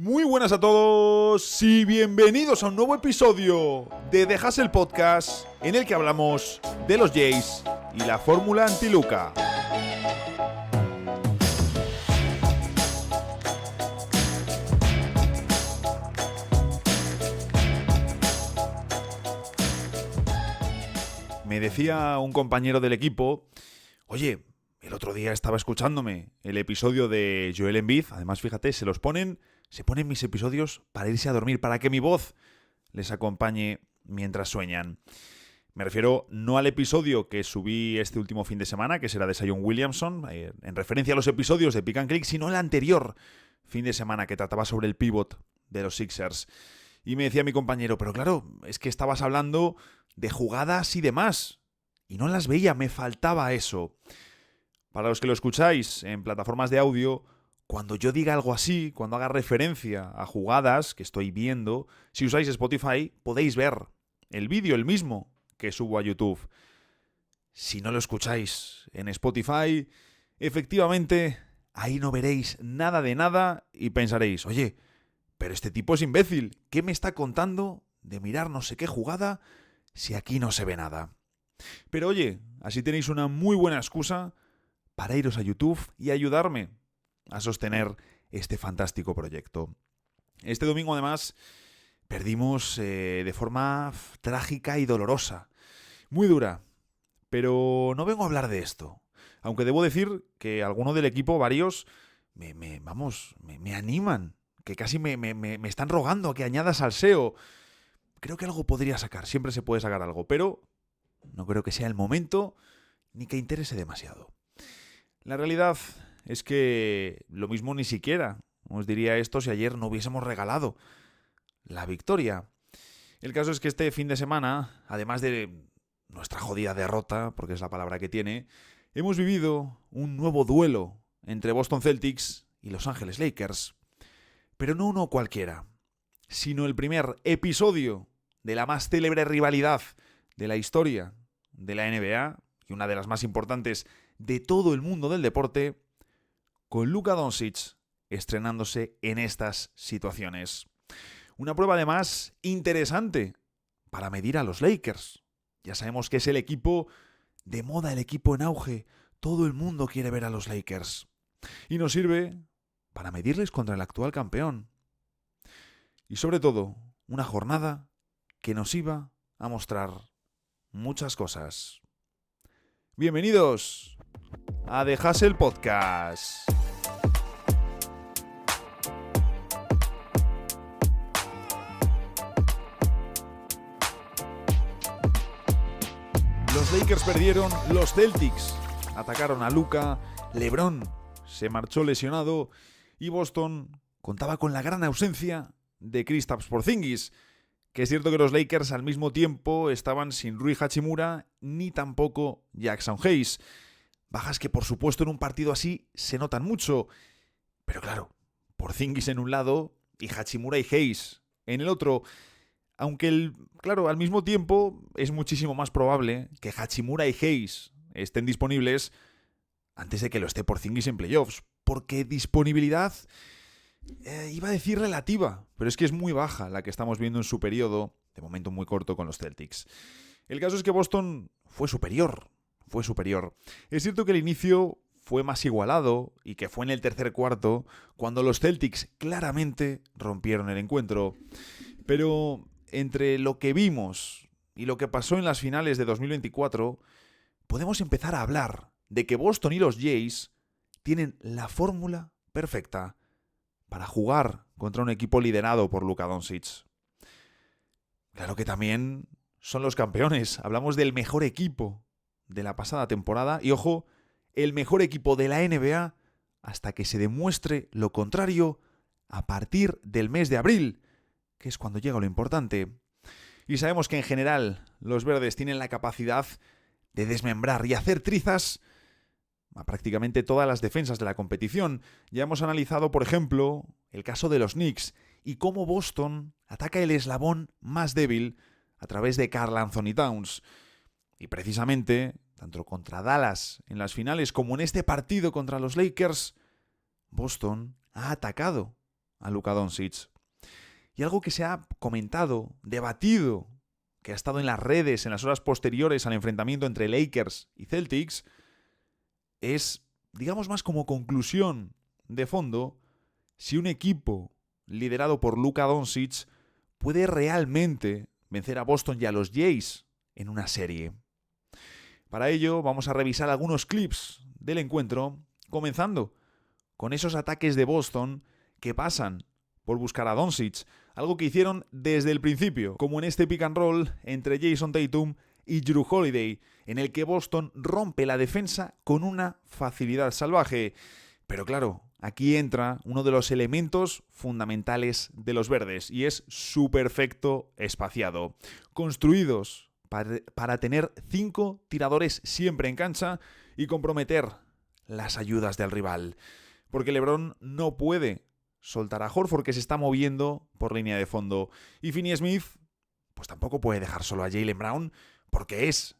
Muy buenas a todos y bienvenidos a un nuevo episodio de The Hustle Podcast, en el que hablamos de los Jays y la fórmula anti-Luka. Me decía un compañero del equipo, oye, el otro día estaba escuchándome el episodio de Joel Embiid, además fíjate, se ponen mis episodios para irse a dormir, para que mi voz les acompañe mientras sueñan. Me refiero no al episodio que subí este último fin de semana, que será de Zion Williamson, en referencia a los episodios de Pick and Click, sino el anterior fin de semana que trataba sobre el pivot de los Sixers. Y me decía mi compañero, pero claro, es que estabas hablando de jugadas y demás, y no las veía, me faltaba eso. Para los que lo escucháis en plataformas de audio, cuando yo diga algo así, cuando haga referencia a jugadas que estoy viendo, si usáis Spotify podéis ver el vídeo, el mismo que subo a YouTube. Si no lo escucháis en Spotify, efectivamente, ahí no veréis nada de nada y pensaréis, oye, pero este tipo es imbécil, ¿qué me está contando de mirar no sé qué jugada si aquí no se ve nada? Pero oye, así tenéis una muy buena excusa para iros a YouTube y ayudarme a sostener este fantástico proyecto. Este domingo, además, perdimos de forma trágica y dolorosa. Muy dura. Pero no vengo a hablar de esto. Aunque debo decir que alguno del equipo, varios, me animan. Que casi me están rogando a que añada salseo. Creo que algo podría sacar. Siempre se puede sacar algo. Pero no creo que sea el momento ni que interese demasiado. La realidad es que lo mismo ni siquiera os diría esto si ayer no hubiésemos regalado la victoria. El caso es que este fin de semana, además de nuestra jodida derrota, porque es la palabra que tiene, hemos vivido un nuevo duelo entre Boston Celtics y Los Ángeles Lakers. Pero no uno cualquiera, sino el primer episodio de la más célebre rivalidad de la historia de la NBA y una de las más importantes de todo el mundo del deporte, con Luka Doncic estrenándose en estas situaciones. Una prueba además interesante para medir a los Lakers. Ya sabemos que es el equipo de moda, el equipo en auge. Todo el mundo quiere ver a los Lakers. Y nos sirve para medirles contra el actual campeón. Y sobre todo, una jornada que nos iba a mostrar muchas cosas. Bienvenidos a The Hustle Podcast. Los Lakers perdieron, los Celtics atacaron a Luka, LeBron se marchó lesionado y Boston contaba con la gran ausencia de Kristaps Porzingis, que es cierto que los Lakers al mismo tiempo estaban sin Rui Hachimura ni tampoco Jackson Hayes. Bajas que por supuesto en un partido así se notan mucho, pero claro, Porzingis en un lado y Hachimura y Hayes en el otro. Aunque, al mismo tiempo es muchísimo más probable que Hachimura y Hayes estén disponibles antes de que lo esté Porzingis en playoffs. Porque disponibilidad, iba a decir relativa, pero es que es muy baja la que estamos viendo en su periodo, de momento muy corto, con los Celtics. El caso es que Boston fue superior. Es cierto que el inicio fue más igualado y que fue en el tercer cuarto cuando los Celtics claramente rompieron el encuentro. Pero entre lo que vimos y lo que pasó en las finales de 2024, podemos empezar a hablar de que Boston y los Jays tienen la fórmula perfecta para jugar contra un equipo liderado por Luka Doncic. Claro que también son los campeones. Hablamos del mejor equipo de la pasada temporada y, ojo, el mejor equipo de la NBA hasta que se demuestre lo contrario a partir del mes de abril, que es cuando llega lo importante. Y sabemos que en general los verdes tienen la capacidad de desmembrar y hacer trizas a prácticamente todas las defensas de la competición. Ya hemos analizado, por ejemplo, el caso de los Knicks y cómo Boston ataca el eslabón más débil a través de Karl Anthony Towns. Y precisamente, tanto contra Dallas en las finales como en este partido contra los Lakers, Boston ha atacado a Luka Doncic. Y algo que se ha comentado, debatido, que ha estado en las redes en las horas posteriores al enfrentamiento entre Lakers y Celtics, es, digamos más como conclusión de fondo, si un equipo liderado por Luka Doncic puede realmente vencer a Boston y a los Jays en una serie. Para ello vamos a revisar algunos clips del encuentro, comenzando con esos ataques de Boston que pasan por buscar a Doncic, algo que hicieron desde el principio, como en este pick and roll entre Jason Tatum y Jrue Holiday, en el que Boston rompe la defensa con una facilidad salvaje. Pero claro, aquí entra uno de los elementos fundamentales de los verdes, y es su perfecto espaciado. Construidos para tener 5 tiradores siempre en cancha y comprometer las ayudas del rival. Porque LeBron no puede soltar a Horford, que se está moviendo por línea de fondo. Y Finney Smith, pues tampoco puede dejar solo a Jaylen Brown, porque es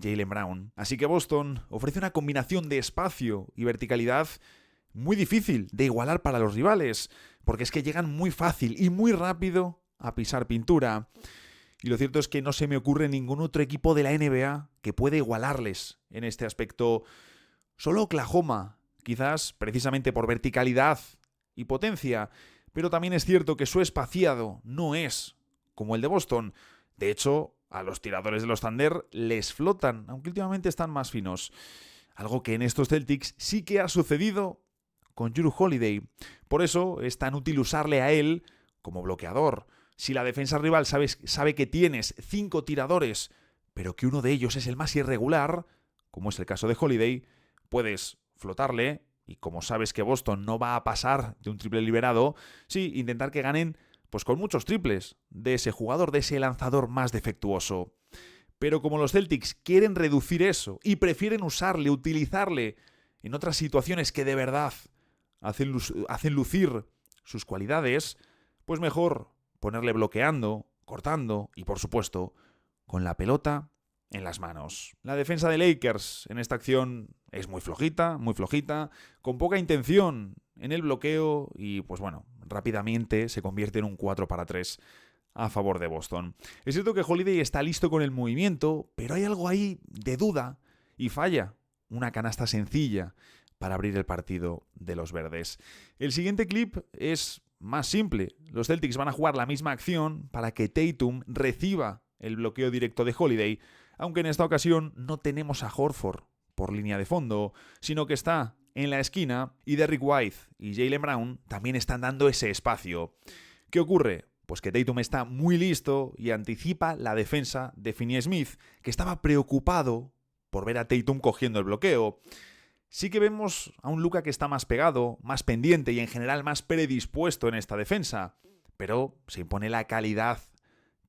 Jaylen Brown. Así que Boston ofrece una combinación de espacio y verticalidad muy difícil de igualar para los rivales, porque es que llegan muy fácil y muy rápido a pisar pintura. Y lo cierto es que no se me ocurre ningún otro equipo de la NBA que pueda igualarles en este aspecto. Solo Oklahoma, quizás precisamente por verticalidad y potencia, pero también es cierto que su espaciado no es como el de Boston. De hecho, a los tiradores de los Thunder les flotan, aunque últimamente están más finos. Algo que en estos Celtics sí que ha sucedido con Jrue Holiday. Por eso es tan útil usarle a él como bloqueador. Si la defensa rival sabe que tienes 5 tiradores, pero que uno de ellos es el más irregular, como es el caso de Holiday, puedes flotarle y como sabes que Boston no va a pasar de un triple liberado, sí, intentar que ganen pues con muchos triples de ese jugador, de ese lanzador más defectuoso. Pero como los Celtics quieren reducir eso y prefieren utilizarle en otras situaciones que de verdad hacen lucir sus cualidades, pues mejor ponerle bloqueando, cortando y, por supuesto, con la pelota en las manos. La defensa de Lakers en esta acción es muy flojita, con poca intención en el bloqueo y, pues bueno, rápidamente se convierte en un 4-3 a favor de Boston. Es cierto que Holiday está listo con el movimiento, pero hay algo ahí de duda y falla una canasta sencilla para abrir el partido de los verdes. El siguiente clip es más simple. Los Celtics van a jugar la misma acción para que Tatum reciba el bloqueo directo de Holiday, aunque en esta ocasión no tenemos a Horford por línea de fondo, sino que está en la esquina y Derrick White y Jaylen Brown también están dando ese espacio. ¿Qué ocurre? Pues que Tatum está muy listo y anticipa la defensa de Finney Smith, que estaba preocupado por ver a Tatum cogiendo el bloqueo. Sí que vemos a un Luka que está más pegado, más pendiente y en general más predispuesto en esta defensa, pero se impone la calidad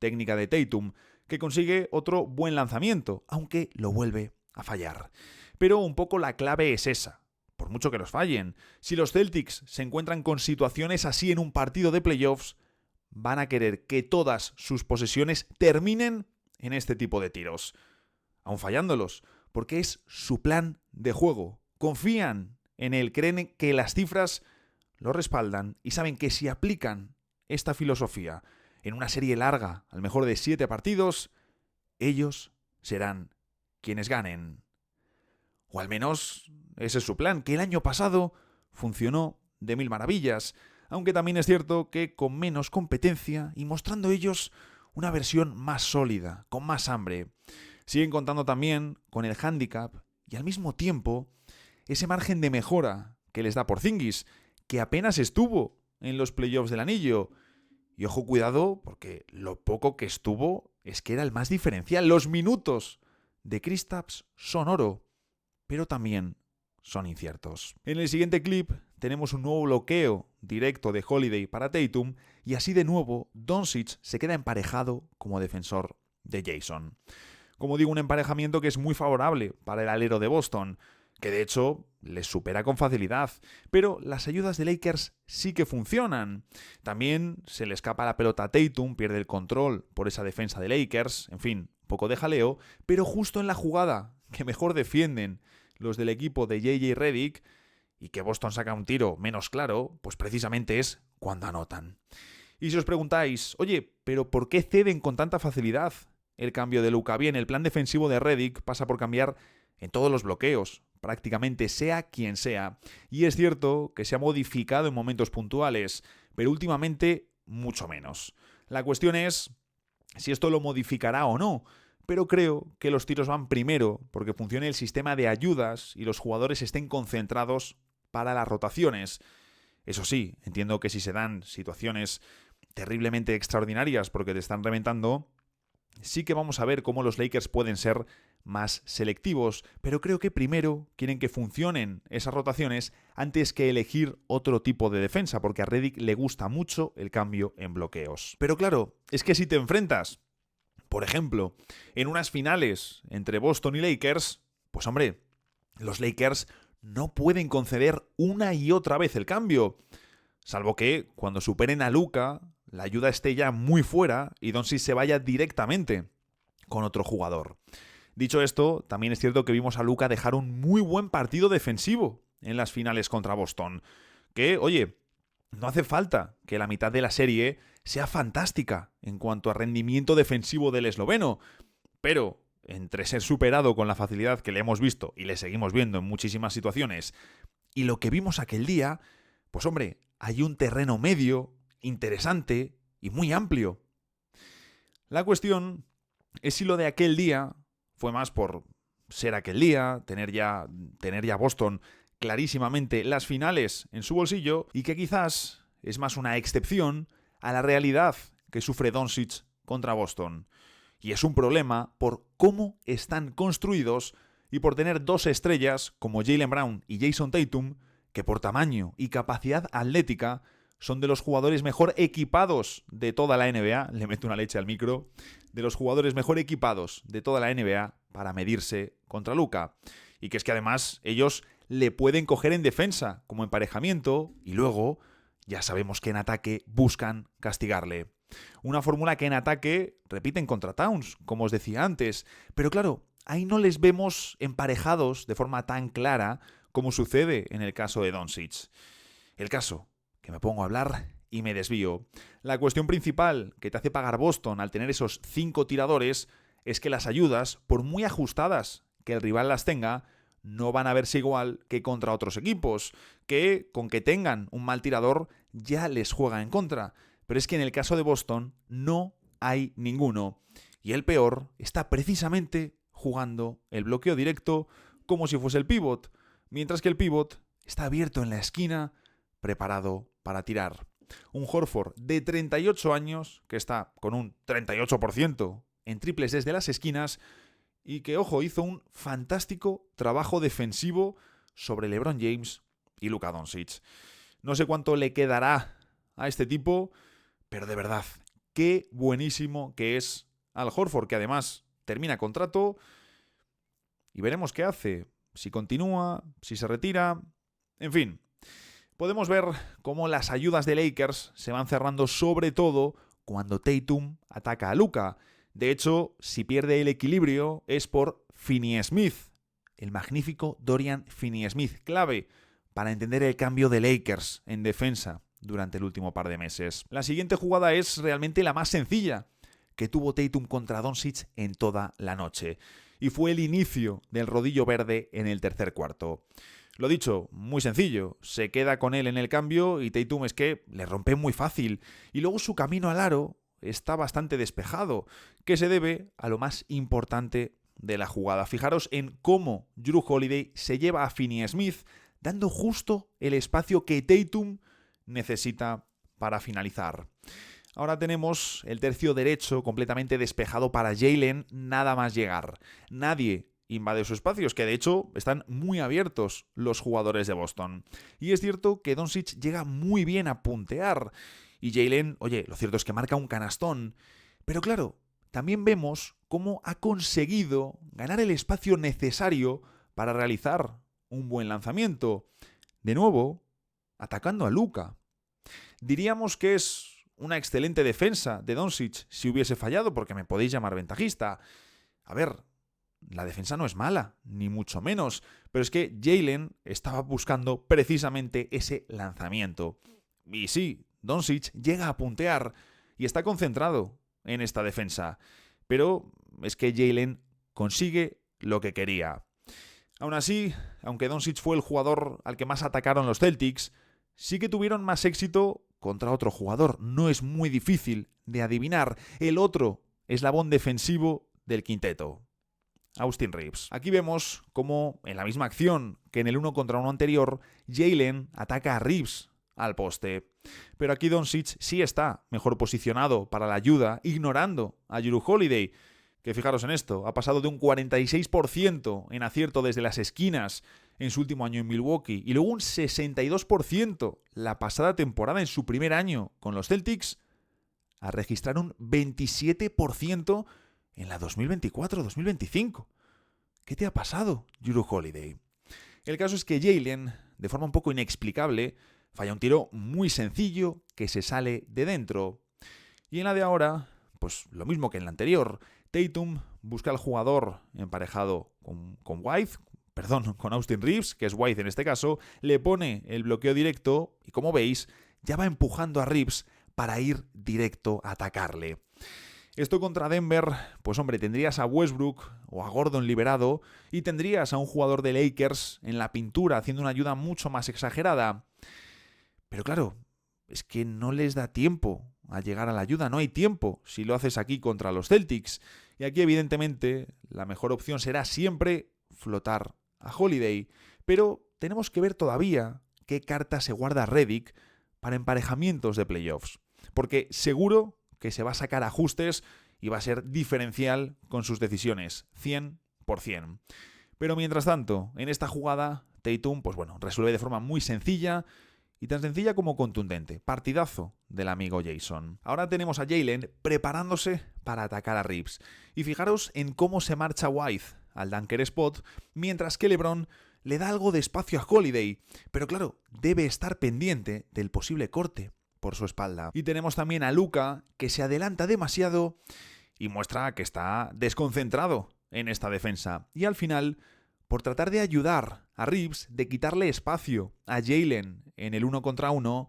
técnica de Tatum, que consigue otro buen lanzamiento, aunque lo vuelve a fallar. Pero un poco la clave es esa, por mucho que los fallen. Si los Celtics se encuentran con situaciones así en un partido de playoffs, van a querer que todas sus posesiones terminen en este tipo de tiros, aun fallándolos, porque es su plan de juego. Confían en él, creen que las cifras lo respaldan y saben que si aplican esta filosofía en una serie larga, al mejor de 7 partidos, ellos serán quienes ganen. O al menos ese es su plan, que el año pasado funcionó de mil maravillas, aunque también es cierto que con menos competencia y mostrando ellos una versión más sólida, con más hambre. Siguen contando también con el hándicap y al mismo tiempo ese margen de mejora que les da Porzingis, que apenas estuvo en los playoffs del anillo. Y ojo, cuidado, porque lo poco que estuvo es que era el más diferencial. Los minutos de Kristaps son oro, pero también son inciertos. En el siguiente clip tenemos un nuevo bloqueo directo de Holiday para Tatum y así de nuevo Doncic se queda emparejado como defensor de Jason. Como digo, un emparejamiento que es muy favorable para el alero de Boston, que de hecho les supera con facilidad, pero las ayudas de Lakers sí que funcionan. También se le escapa la pelota a Tatum, pierde el control por esa defensa de Lakers, en fin, un poco de jaleo, pero justo en la jugada que mejor defienden los del equipo de JJ Redick, y que Boston saca un tiro menos claro, pues precisamente es cuando anotan. Y si os preguntáis, oye, ¿pero por qué ceden con tanta facilidad el cambio de Luka? Bien, el plan defensivo de Redick pasa por cambiar en todos los bloqueos, prácticamente sea quien sea. Y es cierto que se ha modificado en momentos puntuales, pero últimamente mucho menos. La cuestión es si esto lo modificará o no, pero creo que los tiros van primero porque funcione el sistema de ayudas y los jugadores estén concentrados para las rotaciones. Eso sí, entiendo que si se dan situaciones terriblemente extraordinarias porque te están reventando, sí que vamos a ver cómo los Lakers pueden ser más selectivos, pero creo que primero quieren que funcionen esas rotaciones antes que elegir otro tipo de defensa, porque a Redick le gusta mucho el cambio en bloqueos. Pero claro, es que si te enfrentas, por ejemplo, en unas finales entre Boston y Lakers, pues hombre, los Lakers no pueden conceder una y otra vez el cambio. Salvo que, cuando superen a Luka, la ayuda esté ya muy fuera y Doncic se vaya directamente con otro jugador. Dicho esto, también es cierto que vimos a Luka dejar un muy buen partido defensivo en las finales contra Boston. Que, oye, no hace falta que la mitad de la serie sea fantástica en cuanto a rendimiento defensivo del esloveno, pero entre ser superado con la facilidad que le hemos visto y le seguimos viendo en muchísimas situaciones y lo que vimos aquel día, pues hombre, hay un terreno medio, interesante y muy amplio. La cuestión es si lo de aquel día fue más por ser aquel día, tener ya Boston clarísimamente las finales en su bolsillo y que quizás es más una excepción a la realidad que sufre Doncic contra Boston. Y es un problema por cómo están construidos y por tener dos estrellas como Jaylen Brown y Jason Tatum que por tamaño y capacidad atlética son de los jugadores mejor equipados de toda la NBA, le meto una leche al micro, de los jugadores mejor equipados de toda la NBA para medirse contra Luka. Y que es que además ellos le pueden coger en defensa como emparejamiento y luego ya sabemos que en ataque buscan castigarle. Una fórmula que en ataque repiten contra Towns, como os decía antes, pero claro, ahí no les vemos emparejados de forma tan clara como sucede en el caso de Doncic. El caso, que me pongo a hablar y me desvío. La cuestión principal que te hace pagar Boston al tener esos 5 tiradores es que las ayudas, por muy ajustadas que el rival las tenga, no van a verse igual que contra otros equipos, que con que tengan un mal tirador ya les juega en contra. Pero es que en el caso de Boston no hay ninguno. Y el peor está precisamente jugando el bloqueo directo como si fuese el pívot, mientras que el pívot está abierto en la esquina, preparado para tirar. Un Horford de 38 años, que está con un 38% en triples desde las esquinas, y que, ojo, hizo un fantástico trabajo defensivo sobre LeBron James y Luka Doncic. No sé cuánto le quedará a este tipo, pero de verdad, qué buenísimo que es Al Horford, que además termina contrato, y veremos qué hace, si continúa, si se retira, en fin. Podemos ver cómo las ayudas de Lakers se van cerrando sobre todo cuando Tatum ataca a Luka. De hecho, si pierde el equilibrio es por Finney-Smith, el magnífico Dorian Finney-Smith, clave para entender el cambio de Lakers en defensa durante el último par de meses. La siguiente jugada es realmente la más sencilla que tuvo Tatum contra Doncic en toda la noche, y fue el inicio del rodillo verde en el tercer cuarto. Lo dicho, muy sencillo, se queda con él en el cambio y Tatum es que le rompe muy fácil, y luego su camino al aro está bastante despejado, que se debe a lo más importante de la jugada. Fijaros en cómo Jrue Holiday se lleva a Finney-Smith, dando justo el espacio que Tatum necesita para finalizar. Ahora tenemos el tercio derecho completamente despejado para Jaylen nada más llegar. Nadie invade sus espacios, que de hecho están muy abiertos los jugadores de Boston. Y es cierto que Doncic llega muy bien a puntear. Y Jaylen, oye, lo cierto es que marca un canastón. Pero claro, también vemos cómo ha conseguido ganar el espacio necesario para realizar un buen lanzamiento. De nuevo, atacando a Luka. Diríamos que es una excelente defensa de Doncic si hubiese fallado, porque me podéis llamar ventajista. A ver, la defensa no es mala, ni mucho menos, pero es que Jaylen estaba buscando precisamente ese lanzamiento. Y sí, Doncic llega a puntear y está concentrado en esta defensa, pero es que Jaylen consigue lo que quería. Aún así, aunque Doncic fue el jugador al que más atacaron los Celtics, sí que tuvieron más éxito contra otro jugador. No es muy difícil de adivinar. El otro eslabón defensivo del quinteto, Austin Reeves. Aquí vemos cómo en la misma acción que en el 1 contra 1 anterior, Jaylen ataca a Reeves al poste. Pero aquí Doncic sí está mejor posicionado para la ayuda, ignorando a Jrue Holiday, que fijaros en esto, ha pasado de un 46% en acierto desde las esquinas en su último año en Milwaukee y luego un 62% la pasada temporada en su primer año con los Celtics, a registrar un 27% en la 2024-2025. ¿Qué te ha pasado, Jrue Holiday? El caso es que Jaylen, de forma un poco inexplicable, falla un tiro muy sencillo que se sale de dentro. Y en la de ahora, pues lo mismo que en la anterior, Tatum busca al jugador emparejado con Austin Reeves, que es White en este caso, le pone el bloqueo directo y como veis, ya va empujando a Reeves para ir directo a atacarle. Esto contra Denver, pues hombre, tendrías a Westbrook o a Gordon liberado y tendrías a un jugador de Lakers en la pintura haciendo una ayuda mucho más exagerada. Pero claro, es que no les da tiempo a llegar a la ayuda, no hay tiempo si lo haces aquí contra los Celtics. Y aquí evidentemente la mejor opción será siempre flotar a Holiday. Pero tenemos que ver todavía qué carta se guarda Redick para emparejamientos de playoffs. Porque seguro que se va a sacar ajustes y va a ser diferencial con sus decisiones, 100%. Pero mientras tanto, en esta jugada, Tatum, pues bueno, resuelve de forma muy sencilla y tan sencilla como contundente. Partidazo del amigo Jason. Ahora tenemos a Jaylen preparándose para atacar a Reeves. Y fijaros en cómo se marcha White al dunker spot, mientras que LeBron le da algo de espacio a Holiday. Pero claro, debe estar pendiente del posible corte por su espalda. Y tenemos también a Luka, que se adelanta demasiado y muestra que está desconcentrado en esta defensa. Y al final, por tratar de ayudar a Reeves, de quitarle espacio a Jaylen en el 1 contra 1,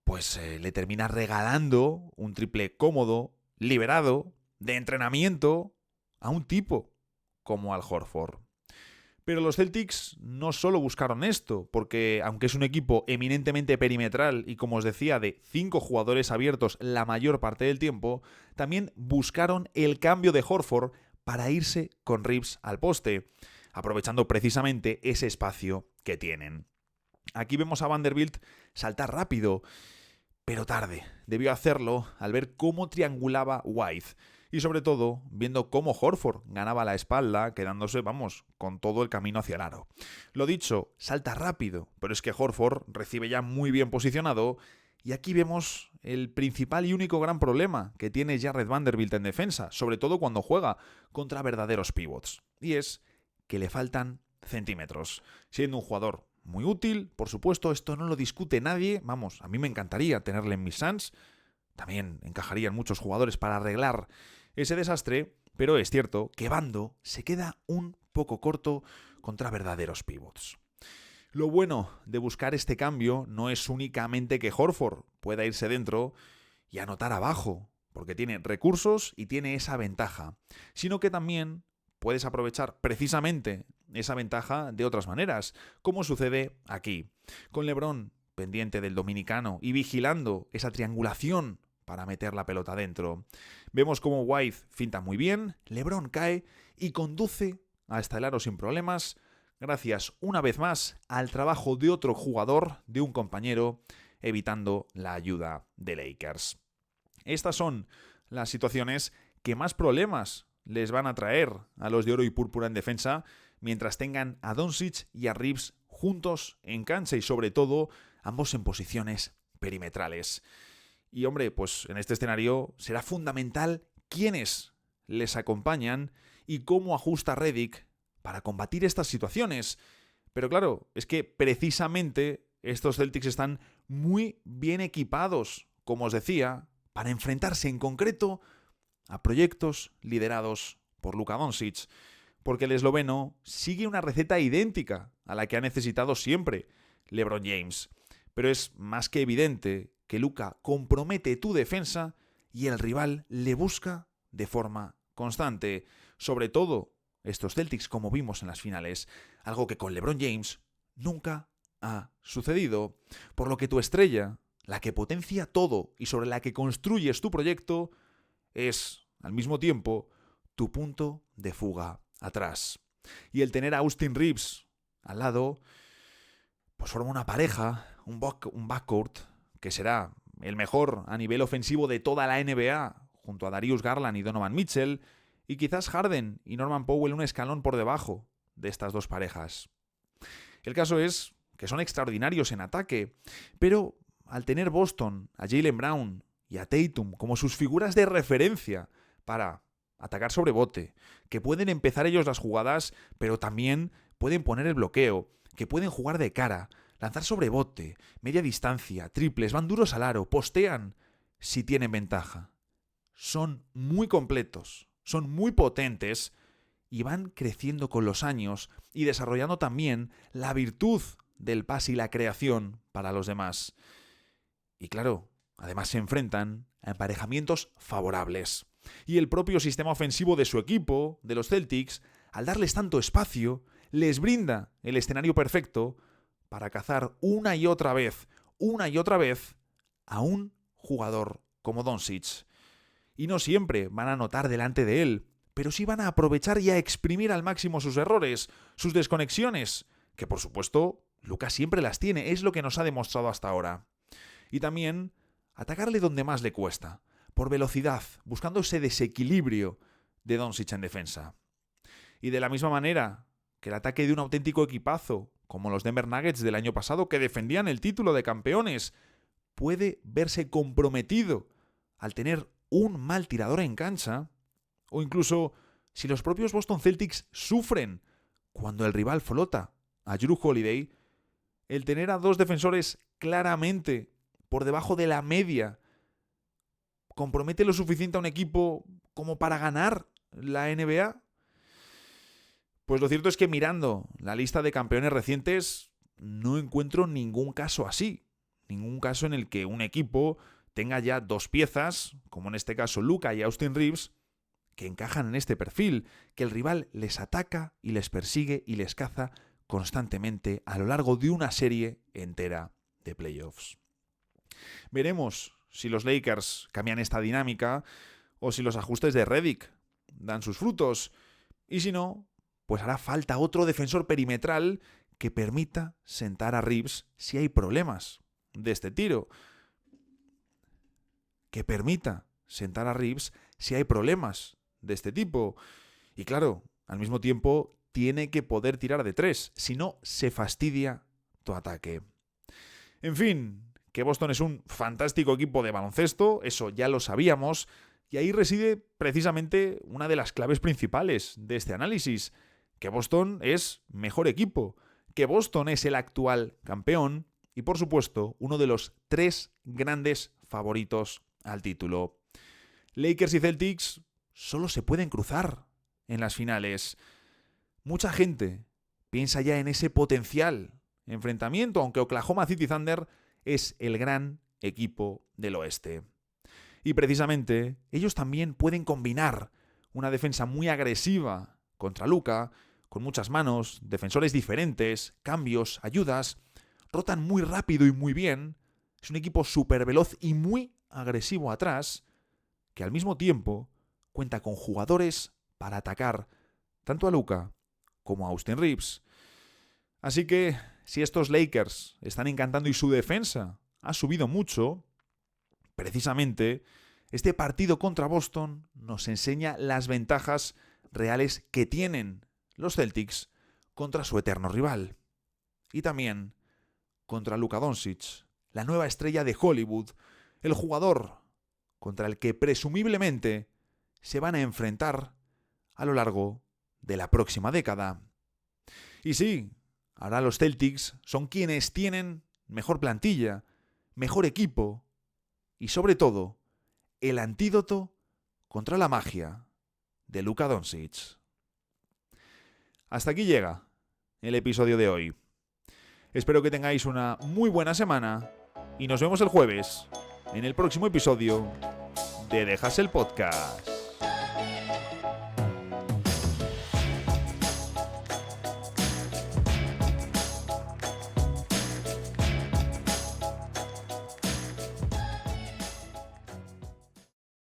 pues le termina regalando un triple cómodo, liberado, de entrenamiento, a un tipo como Al Horford. Pero los Celtics no solo buscaron esto, porque aunque es un equipo eminentemente perimetral y como os decía de 5 jugadores abiertos la mayor parte del tiempo, también buscaron el cambio de Horford para irse con Reeves al poste, aprovechando precisamente ese espacio que tienen. Aquí vemos a Vanderbilt saltar rápido, pero tarde. Debió hacerlo al ver cómo triangulaba White. Y sobre todo, viendo cómo Horford ganaba la espalda, quedándose, con todo el camino hacia el aro. Lo dicho, salta rápido, pero es que Horford recibe ya muy bien posicionado. Y aquí vemos el principal y único gran problema que tiene Jarred Vanderbilt en defensa, sobre todo cuando juega contra verdaderos pivots. Y es que le faltan centímetros. Siendo un jugador muy útil, por supuesto, esto no lo discute nadie. A mí me encantaría tenerle en mis Suns. También encajarían muchos jugadores para arreglar ese desastre, pero es cierto que Vando se queda un poco corto contra verdaderos pivots. Lo bueno de buscar este cambio no es únicamente que Horford pueda irse dentro y anotar abajo, porque tiene recursos y tiene esa ventaja, sino que también puedes aprovechar precisamente esa ventaja de otras maneras, como sucede aquí, con LeBron pendiente del dominicano y vigilando esa triangulación para meter la pelota dentro. Vemos cómo White finta muy bien, LeBron cae y conduce hasta el aro sin problemas, gracias una vez más al trabajo de otro jugador, de un compañero, evitando la ayuda de Lakers. Estas son las situaciones que más problemas les van a traer a los de oro y púrpura en defensa, mientras tengan a Doncic y a Reeves juntos en cancha y sobre todo ambos en posiciones perimetrales. Y hombre, pues en este escenario será fundamental quiénes les acompañan y cómo ajusta Redick para combatir estas situaciones. Pero claro, es que precisamente estos Celtics están muy bien equipados, como os decía, para enfrentarse en concreto a proyectos liderados por Luka Doncic. porque el esloveno sigue una receta idéntica a la que ha necesitado siempre LeBron James. Pero es más que evidente que Luka compromete tu defensa y el rival le busca de forma constante. Sobre todo estos Celtics, como vimos en las finales, algo que con LeBron James nunca ha sucedido. Por lo que tu estrella, la que potencia todo y sobre la que construyes tu proyecto, es, al mismo tiempo, tu punto de fuga atrás. Y el tener a Austin Reeves al lado, pues forma una pareja, un backcourt, que será el mejor a nivel ofensivo de toda la NBA, junto a Darius Garland y Donovan Mitchell, y quizás Harden y Norman Powell un escalón por debajo de estas dos parejas. El caso es que son extraordinarios en ataque, pero al tener Boston a Jaylen Brown y a Tatum como sus figuras de referencia para atacar sobre bote, que pueden empezar ellos las jugadas, pero también pueden poner el bloqueo, que pueden jugar de cara, lanzar sobre bote, media distancia, triples, van duros al aro, postean si tienen ventaja. Son muy completos, son muy potentes y van creciendo con los años y desarrollando también la virtud del pase y la creación para los demás. Y claro, además se enfrentan a emparejamientos favorables. Y el propio sistema ofensivo de su equipo, de los Celtics, al darles tanto espacio, les brinda el escenario perfecto para cazar una y otra vez a un jugador como Doncic. Y no siempre van a anotar delante de él, pero sí van a aprovechar y a exprimir al máximo sus errores, sus desconexiones, que por supuesto Luka siempre las tiene, es lo que nos ha demostrado hasta ahora. Y también atacarle donde más le cuesta, por velocidad, buscando ese desequilibrio de Doncic en defensa. Y de la misma manera que el ataque de un auténtico equipazo, como los Denver Nuggets del año pasado, que defendían el título de campeones, puede verse comprometido al tener un mal tirador en cancha, o incluso si los propios Boston Celtics sufren cuando el rival flota a Jrue Holiday, el tener a dos defensores claramente por debajo de la media compromete lo suficiente a un equipo como para ganar la NBA. Pues lo cierto es que mirando la lista de campeones recientes no encuentro ningún caso así, ningún caso en el que un equipo tenga ya dos piezas, como en este caso Luka y Austin Reeves, que encajan en este perfil, que el rival les ataca y les persigue y les caza constantemente a lo largo de una serie entera de playoffs. Veremos si los Lakers cambian esta dinámica o si los ajustes de Redick dan sus frutos. Y si no, pues hará falta otro defensor perimetral que permita sentar a Reeves si hay problemas de este tiro. Que permita sentar a Reeves si hay problemas de este tipo. Y claro, al mismo tiempo tiene que poder tirar de tres, si no se fastidia tu ataque. En fin, que Boston es un fantástico equipo de baloncesto, eso ya lo sabíamos, y ahí reside precisamente una de las claves principales de este análisis, que Boston es mejor equipo, que Boston es el actual campeón y por supuesto uno de los tres grandes favoritos al título. Lakers y Celtics solo se pueden cruzar en las finales. Mucha gente piensa ya en ese potencial enfrentamiento, aunque Oklahoma City Thunder es el gran equipo del oeste. Y precisamente ellos también pueden combinar una defensa muy agresiva contra Luka, con muchas manos, defensores diferentes, cambios, ayudas, rotan muy rápido y muy bien, es un equipo súper veloz y muy agresivo atrás, que al mismo tiempo cuenta con jugadores para atacar tanto a Luka como a Austin Reeves. Así que si estos Lakers están encantando y su defensa ha subido mucho, precisamente este partido contra Boston nos enseña las ventajas reales que tienen los Celtics contra su eterno rival. Y también contra Luka Doncic, la nueva estrella de Hollywood, el jugador contra el que presumiblemente se van a enfrentar a lo largo de la próxima década. Y sí, ahora los Celtics son quienes tienen mejor plantilla, mejor equipo y sobre todo el antídoto contra la magia de Luka Doncic. hasta aquí llega el episodio de hoy. Espero que tengáis una muy buena semana y nos vemos el jueves en el próximo episodio de Dejas el Podcast.